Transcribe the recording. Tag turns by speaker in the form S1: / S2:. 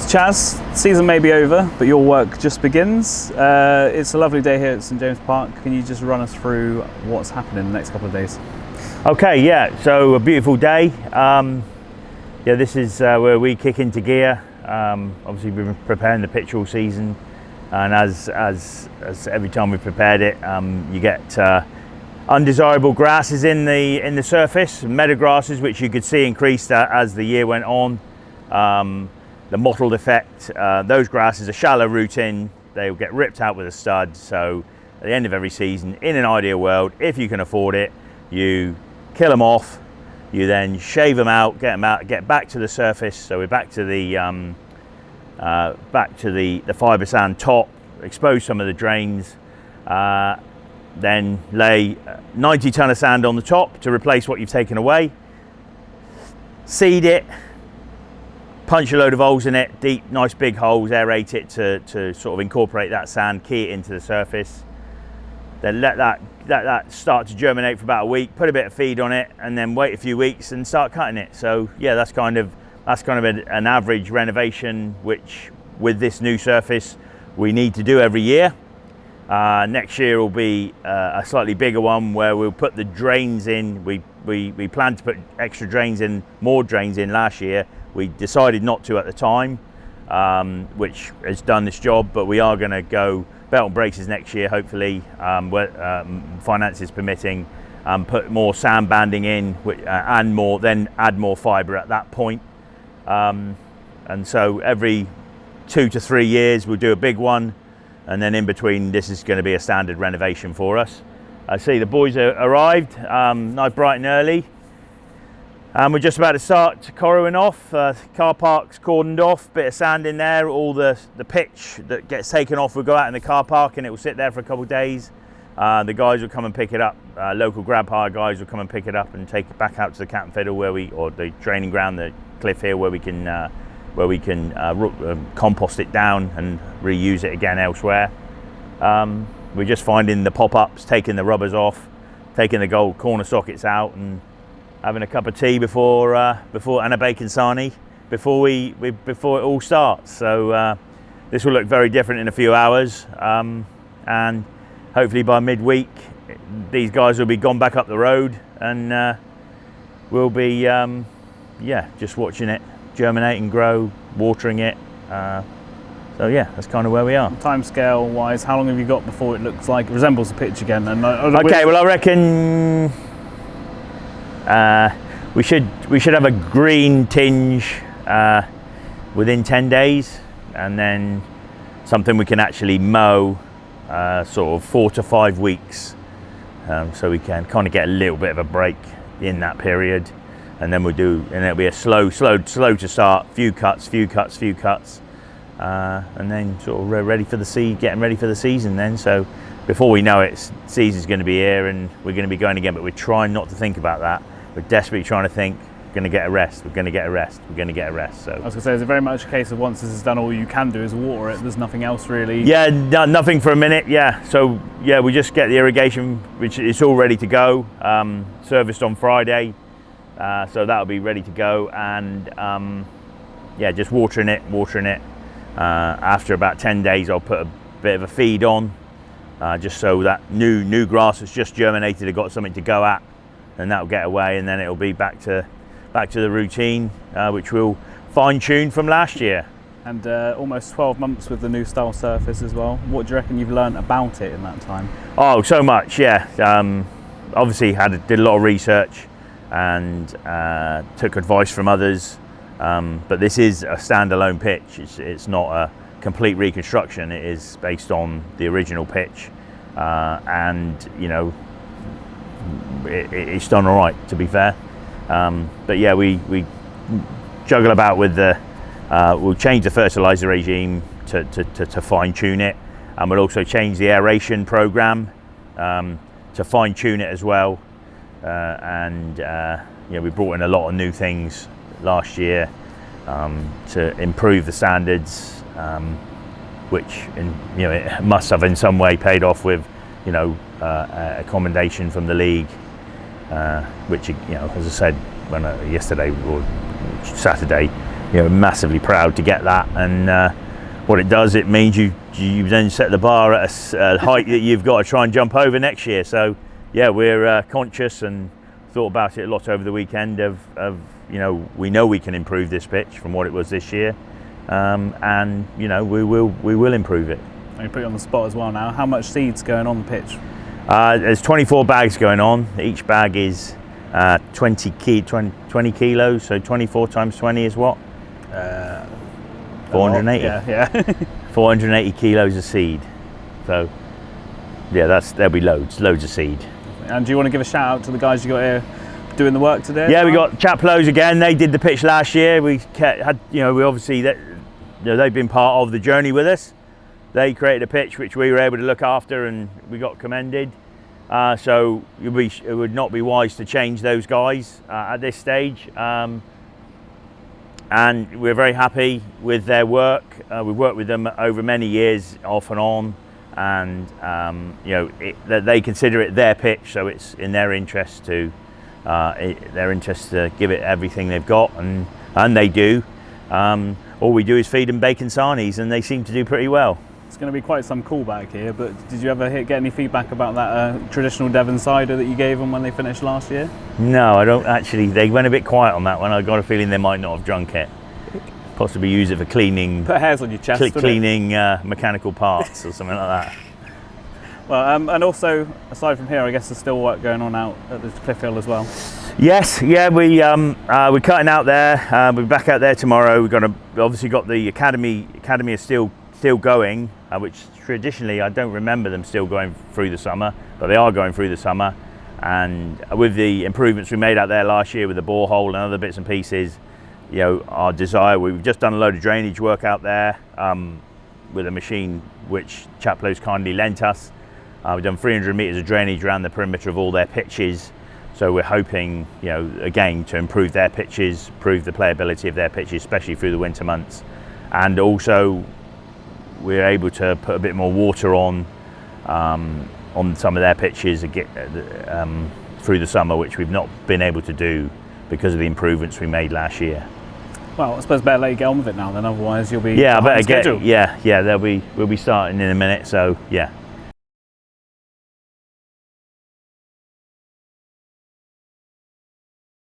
S1: Chaz. Season may be over, but your work just begins. It's a lovely day here at St James Park. Can you just run us through what's happening in the next couple of days?
S2: Okay, yeah, so a beautiful day. This is where we kick into gear. Obviously we've been preparing the pitch all season, and as every time we've prepared it, you get undesirable grasses in the surface, meadow grasses, which you could see increased as the year went on. The mottled effect, those grasses are shallow rooting, they will get ripped out with a stud. So at the end of every season, in an ideal world, if you can afford it, you kill them off, you then shave them out, get back to the surface. So we're back to the fibre sand top, expose some of the drains, then lay 90 tonne of sand on the top to replace what you've taken away, seed it, punch a load of holes in it, deep, nice big holes, aerate it to sort of incorporate that sand, key it into the surface. Then let that start to germinate for about a week, put a bit of feed on it, and then wait a few weeks and start cutting it. So yeah, that's kind of an average renovation, which with this new surface we need to do every year. Next year will be a slightly bigger one where we'll put the drains in. We plan to put extra drains in, more drains in last year. We decided not to at the time, which has done this job, but we are going to go belt and braces next year, hopefully, finances permitting, put more sand banding in, then add more fibre at that point. And so every 2 to 3 years we'll do a big one, and then in between this is going to be a standard renovation for us. I see the boys have arrived, nice bright and early. We're just about to start corrowing off. Car park's cordoned off, bit of sand in there. All the pitch that gets taken off will go out in the car park and it will sit there for a couple of days. The guys will come and pick it up. Local grab hire guys will come and pick it up and take it back out to the Cat and Fiddle or the training ground, the cliff here, where we can compost it down and reuse it again elsewhere. We're just finding the pop-ups, taking the rubbers off, taking the gold corner sockets out, and having a cup of tea before and a bacon sarnie before it all starts. So this will look very different in a few hours, and hopefully by midweek these guys will be gone back up the road, and we'll be just watching it germinate and grow, watering it. So yeah, that's kind of where we are.
S1: Timescale wise, how long have you got before it looks like it resembles the pitch again? And
S2: okay, well I reckon we should have a green tinge within 10 days, and then something we can actually mow sort of 4 to 5 weeks, so we can kind of get a little bit of a break in that period, and then it'll be a slow to start, few cuts, and then sort of getting ready for the season then. So before we know it, season's going to be here and we're going to be going again, but we're trying not to think about that. We're desperately trying to think, we're going to get a rest. So
S1: I was going to say, is it very much a case of once this is done, all you can do is water it, there's nothing else really?
S2: Yeah, nothing for a minute, yeah. So yeah, we just get the irrigation, which is all ready to go, serviced on Friday, so that'll be ready to go, and just watering it. After about 10 days I'll put a bit of a feed on, just so that new grass that's just germinated have got something to go at, and that'll get away, and then it'll be back to the routine, which we'll fine-tune from last year.
S1: And almost 12 months with the new style surface as well. What do you reckon you've learned about it in that time?
S2: Oh, so much, yeah. Obviously did a lot of research and took advice from others, but this is a standalone pitch. It's not a complete reconstruction. It is based on the original pitch, and you know, it's done all right, to be fair. But yeah, we juggle about with we'll change the fertilizer regime to fine tune it, and we'll also change the aeration program to fine tune it as well. We brought in a lot of new things last year to improve the standards, which it must have in some way paid off with a commendation from the league, which as I said yesterday or Saturday, massively proud to get that. And what it does, it means you then set the bar at a height that you've got to try and jump over next year. So yeah, we're conscious and thought about it a lot over the weekend of we know we can improve this pitch from what it was this year, and we will improve it.
S1: You put you on the spot as well now. How much seed's going on the pitch?
S2: There's 24 bags going on. Each bag is 20 kilos, so 24 times 20 is what? 480.
S1: Yeah.
S2: 480 kilos of seed. So yeah, there'll be loads of seed.
S1: And do you want to give a shout out to the guys you got here doing the work today?
S2: Yeah, we got Chaplows again. They did the pitch last year. We obviously they've been part of the journey with us. They created a pitch which we were able to look after, and we got commended. So it would not be wise to change those guys at this stage. And we're very happy with their work. We've worked with them over many years, off and on, and they consider it their pitch, so it's in their interest to give it everything they've got, and they do. All we do is feed them bacon sarnies, and they seem to do pretty well.
S1: It's going to be quite some callback here, but did you ever get any feedback about that traditional Devon cider that you gave them when they finished last year?
S2: No, I don't actually. They went a bit quiet on that one. I got a feeling they might not have drunk it. Possibly use it for cleaning.
S1: Put hairs on your chest.
S2: Cleaning mechanical parts or something like that.
S1: Well, and also aside from here, I guess there's still work going on out at the Cliff Hill as well.
S2: Yes, yeah, we're cutting out there. We'll be back out there tomorrow. We've obviously got the academy is still going, which traditionally I don't remember them still going through the summer, but they are going through the summer. And with the improvements we made out there last year with the borehole and other bits and pieces, our desire, we've just done a load of drainage work out there with a machine which Chaplows kindly lent us. We've done 300 metres of drainage around the perimeter of all their pitches. So we're hoping, again, to improve their pitches, improve the playability of their pitches, especially through the winter months. And also, we're able to put a bit more water on some of their pitches through the summer, which we've not been able to do because of the improvements we made last year.
S1: Well, I suppose better let you get on with it now, then otherwise you'll be
S2: I better
S1: schedule.
S2: we'll be starting in a minute. So yeah.